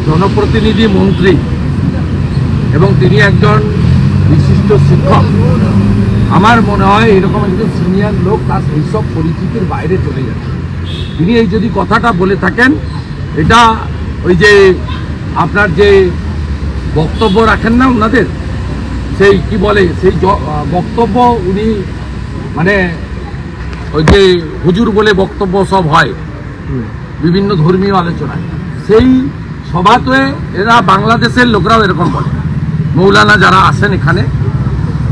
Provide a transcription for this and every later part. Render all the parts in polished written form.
জনপ্রতিনিধি মন্ত্রী এবং তিনি একজন বিশিষ্ট শিক্ষক। আমার মনে হয় এরকম একজন সিনিয়র লোক তার এইসব পরিচিতির বাইরে চলে যাচ্ছে। তিনি এই যদি কথাটা বলে থাকেন, এটা ওই যে আপনার যে বক্তব্য রাখেন না ওনাদের, সেই কি বলে সেই বক্তব্য উনি মানে ওই যে হুজুর বলে বক্তব্য সব হয় বিভিন্ন ধর্মীয় আলোচনায়, সেই সভাতে এরা বাংলাদেশের লোকরাও এরকম বলে। মৌলানা যারা আসেন এখানে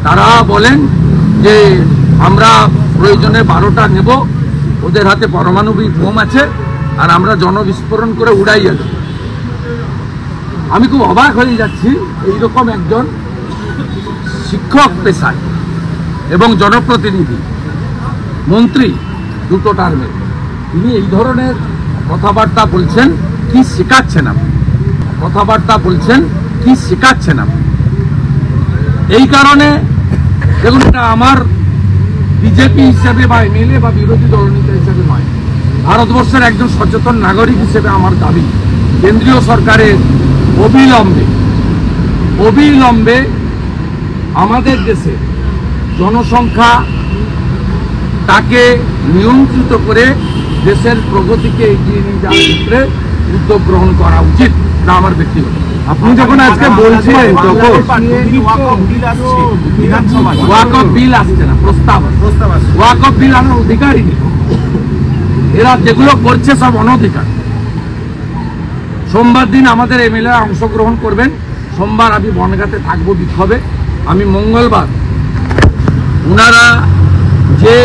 তারা বলেন যে আমরা প্রয়োজনে 12টা নেব, ওদের হাতে পারমাণবিক বোম আছে আর আমরা জনবিস্ফোরণ করে উড়াইয়া দেব। আমি খুব অবাক হয়ে যাচ্ছি, এইরকম একজন শিক্ষক পেশায় এবং জনপ্রতিনিধি মন্ত্রী দুটো টার্মে তিনি এই ধরনের কথাবার্তা বলছেন। কি শেখাচ্ছেন আপনি? কথাবার্তা বলছেন কি শেখাচ্ছেন আপনি? এই কারণে দেখুন, এটা আমার বিজেপি হিসেবে বা এমএলএ বা বিরোধী দলনেতা হিসেবে নয়, ভারতবর্ষের একজন সচেতন নাগরিক হিসেবে আমার দাবি কেন্দ্রীয় সরকারের অবিলম্বে আমাদের দেশে জনসংখ্যা তাকে নিয়ন্ত্রিত করে দেশের প্রগতিকে এগিয়ে নিয়ে যাওয়ার ক্ষেত্রে উদ্যোগ গ্রহণ করা উচিত। না আমার ব্যক্তিগত। আপনি যখন আজকে বলছিলেন ওয়াকফ বিল আসছে না, প্রস্তাব ওয়াকফ বিল আনার অধিকারই নেই। এরা যেগুলো করছে সব অনধিকার। সোমবার দিন আমাদের এমএলএ অংশগ্রহণ করবেন। সোমবার আমি বনগাঁতে থাকবো বিক্ষোভে। আমি মঙ্গলবার ওনারা যে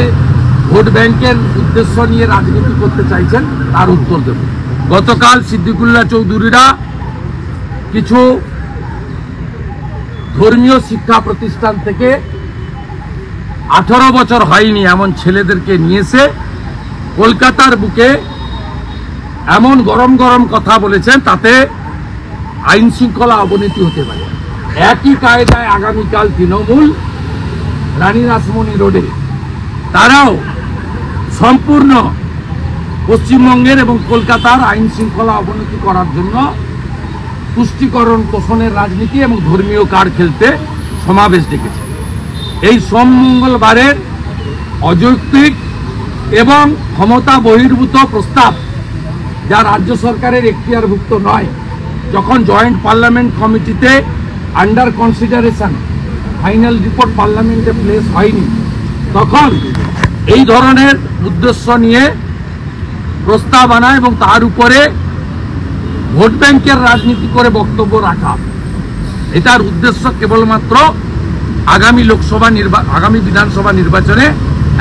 ভোট ব্যাংকের উদ্দেশ্য নিয়ে রাজনীতি করতে চাইছেন তার উত্তর দেব। গতকাল সিদ্দিকুল্লাহ চৌধুরীরা কিছু ধর্মীয় শিক্ষা প্রতিষ্ঠান থেকে 18 বছর হয়নি এমন ছেলেদেরকে নিয়েছে কলকাতার বুকে এমন গরম গরম কথা বলেছেন, তাতে আইন শৃঙ্খলা অবনতি হতে পারে। একই কায়দায় আগামীকাল তৃণমূল রানী রাসমণি রোডে তারাও সম্পূর্ণ পশ্চিমবঙ্গের এবং কলকাতার আইন শৃঙ্খলা অবনতি করার জন্য তুষ্টিকরণ পোষণের রাজনীতি এবং ধর্মীয় কার্ড খেলতে সমাবেশ ডেকেছে। এই সোম মঙ্গলবারের অযৌক্তিক এবং ক্ষমতা বহির্ভূত প্রস্তাব, যা রাজ্য সরকারের এখতিয়ারভুক্ত নয়, যখন জয়েন্ট পার্লামেন্ট কমিটিতে আন্ডার কনসিডারেশন ফাইনাল রিপোর্ট পার্লামেন্টে প্লেস হয়নি, তখন এই ধরনের উদ্দেশ্য নিয়ে প্রস্তাব আনা এবং তার উপরে ভোট ব্যাংকের রাজনীতি করে বক্তব্য রাখা, এটার উদ্দেশ্য কেবলমাত্র আগামী বিধানসভা নির্বাচনে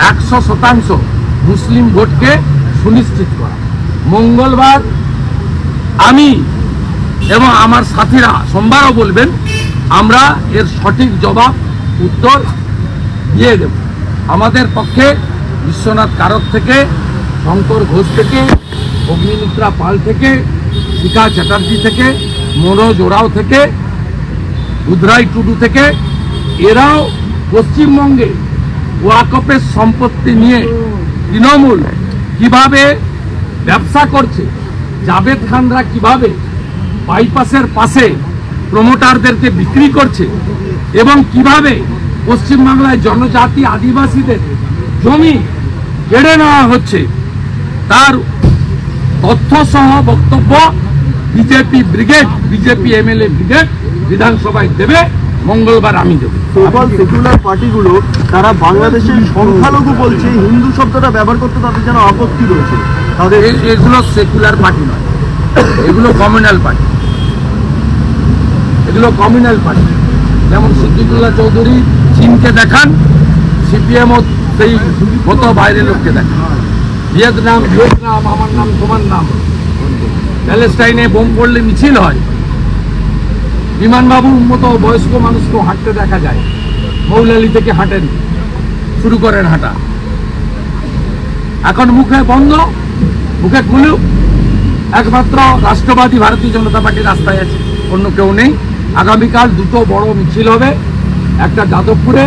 100% মুসলিম ভোটকে সুনিশ্চিত করা। মঙ্গলবার আমি এবং আমার সাথীরা সোমবারও বলবেন, আমরা এর সঠিক জবাব উত্তর দিয়ে দেব। আমাদের পক্ষে বিশ্বনাথ কারক থেকে, শঙ্কর ঘোষ থেকে, অগ্নিমিত্রা পাল থেকে, শিখা চ্যাটার্জি থেকে, মনোজ ওরাও থেকে, উদরাই টুডু থেকে, এরাও পশ্চিমবঙ্গে ওয়াকফের সম্পত্তি নিয়ে তৃণমূল কিভাবে ব্যবসা করছে, জাভেদ খানরা কিভাবে বাইপাসের পাশে প্রমোটারদেরকে বিক্রি করছে এবং কিভাবে পশ্চিমবাংলায় জনজাতি আদিবাসীদের জমি কেড়ে নেওয়া হচ্ছে, তার তথ্য সহ বক্তব্য বিজেপি এমএলএ ব্রিগেড বিধানসভায় দেবে। মঙ্গলবার আমি দেব। সকল সেকুলার পার্টিগুলো তারা বাংলাদেশের সংখ্যালঘু বলছে, হিন্দু শব্দটা ব্যবহার করতে তাদের যেন আপত্তি রয়েছে। তাদের এগুলো সেকুলার পার্টি নয়, এগুলো কমিউনাল পার্টি। যেমন সিদ্দিকুল্লাহ চৌধুরী চীনকে দেখান, সিপিএম সেই মতো বাইরের লোককে দেখান। ভিয়েতনাম আমার নাম তোমার নাম, প্যালেস্টাইনে বোম পড়লে মিছিল হয়, বিমানবাবুর মতো বয়স্ক মানুষকেও হাঁটতে দেখা যায়, মৌলালি থেকে হাঁটেন, শুরু করেন হাঁটা। এখন মুখে বন্ধ, মুখে খুলুক, একমাত্র রাষ্ট্রবাদী ভারতীয় জনতা পার্টি রাস্তায় আছে, অন্য কেউ নেই। আগামীকাল দুটো বড় মিছিল হবে, একটা যাদবপুরে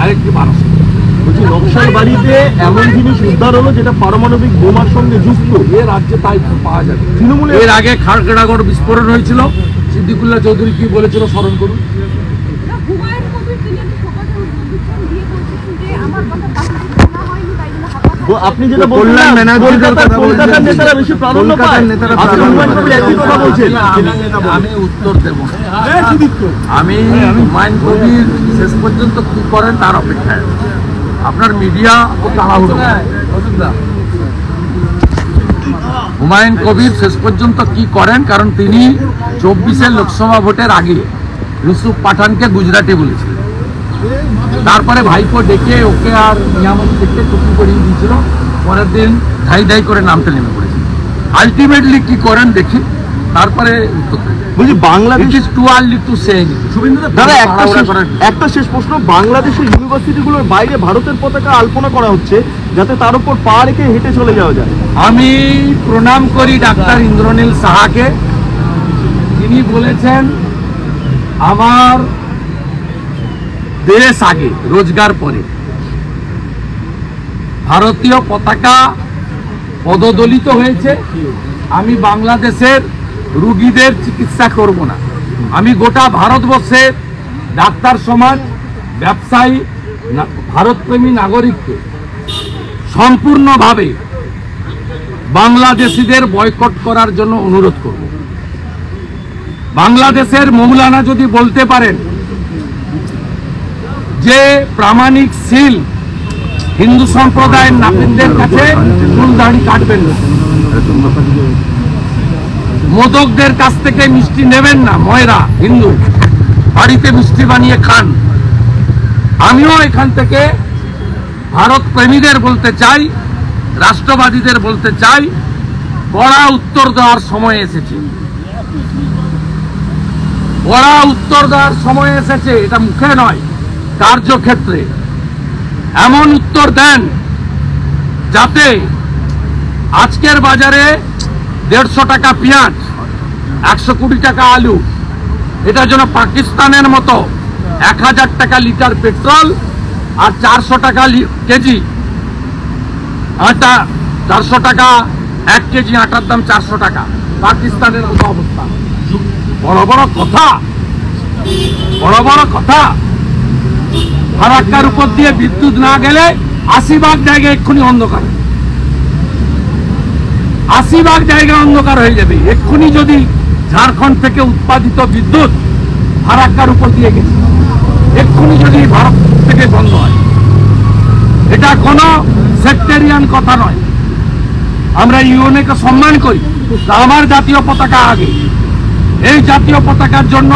আর একটি বারাসাতে। বলছি নকশাল বাড়িতে এমন জিনিস উদ্ধার হলো যেটা পারমাণবিক বোমার সঙ্গে যুক্ত। এ রাজ্যে তাই পাওয়া যাবে। তৃণমূলের এর আগে খাড়গড় বিস্ফোরণ হয়েছিল, সিদ্দিকুল্লাহ চৌধুরী কি বলেছিল স্মরণ করুন। হুমায়ুন কবির তিনি একটি শোকজনক বিবৃতি দিয়ে বলছেন যে আমার কথা বাস্তবে শোনা হয়নি, তাই জন্য হাতাশা। আপনি যেটা কল্যাণ বললেন ব্যানার্জির কথা বলছেন, কলকাতার নেতারা বেশি প্রাধান্য পায়, কলকাতার নেতারা আপনি প্রাধান্য হুমায়ুন কবির একই কথা বলছেন। আমি উত্তর দেব না। আমি হুমায়ুন কবির শেষ পর্যন্ত কি করেন তার অপেক্ষায় আছি। আপনার মিডিয়া ও তাড়াহুড়ো হুমায়ুন কবির শেষ পর্যন্ত কি করেন, কারণ তিনি 24-এর লোকসভা ভোটের আগে ইউসুফ পাঠানকে গুজরাটি বলেছিলেন। তারপরে ভাইপো ডেকে ওকে আর নিয়ামত থেকে টুপি করিয়ে দিয়েছিল, পরের দিন ধাই করে নামতে নেমে পড়েছিল। আলটিমেটলি কি করেন দেখি, তারপরে উত্তর দেব। বলছি Bangladesh it is too early to say anything. দাদা একটা শেষ প্রশ্ন, বাংলাদেশের ইউনিভার্সিটিগুলোর বাইরে ভারতের পতাকা আলপনা করা হচ্ছে যাতে তার উপর পা রেখে হেঁটে চলে যাওয়া যায়। আমি প্রণাম করি ডাক্তার ইন্দ্রনীল সাহাকে। তিনি বলেছেন আমার দেশ আগে রোজগার পরে। ভারতীয় পতাকা পদদলিত হয়েছে। আমি বাংলাদেশের রুগীদের চিকিৎসা করব না। আমি গোটা ভারতবর্ষের ডাক্তার সমাজ, ব্যবসায়ী, ভারতপ্রেমী নাগরিককে সম্পূর্ণভাবে বাংলাদেশিদের বয়কট করার জন্য অনুরোধ করব। বাংলাদেশের মৌলানা যদি বলতে পারেন যে প্রামাণিক সিল হিন্দু সম্প্রদায়ের নাপিতদের কাছে চুল দাড়ি কাটবেন না, মোদকদের কাছ থেকে মিষ্টি নেবেন না, ময়রা হিন্দু বাড়িতে মিষ্টি বানিয়ে খান। আমিও এখান থেকে ভারত প্রেমীদের বলতে চাই, রাষ্ট্রবাদীদের বলতে চাই, কড়া উত্তর দেওয়ার সময় এসেছে। কড়া উত্তর দেওয়ার সময় এসেছে, এটা মুখে নয়, কার্যক্ষেত্রে এমন উত্তর দেন যাতে আজকের বাজারে 150 টাকা পেঁয়াজ, 100 কোটি টাকা আলু, এটা যেন পাকিস্তানের মতো 1000 টাকা লিটার পেট্রোল আর 400 টাকা কেজি আটা, 400 টাকা 1 কেজি আটার দাম 400 টাকা, পাকিস্তানের মতো অবস্থা। বড় বড় কথা, বড় বড় কথা। ফারাক্কার উপর দিয়ে বিদ্যুৎ না গেলে 80 জায়গা এক্ষুনি অন্ধকার, 80 জায়গা অন্ধকার হয়ে যাবে এক্ষুনি যদি ঝাড়খণ্ড থেকে উৎপাদিত বিদ্যুৎ ফারাক্কার উপর দিয়ে গেছে, এক্ষুনি যদি ভারত থেকে বন্ধ হয়। এটা কোনো সেক্টেরিয়ান কথা নয়। আমরা ইউএনএকে সম্মান করি, আমার জাতীয় পতাকা আগে। এই জাতীয় পতাকার জন্য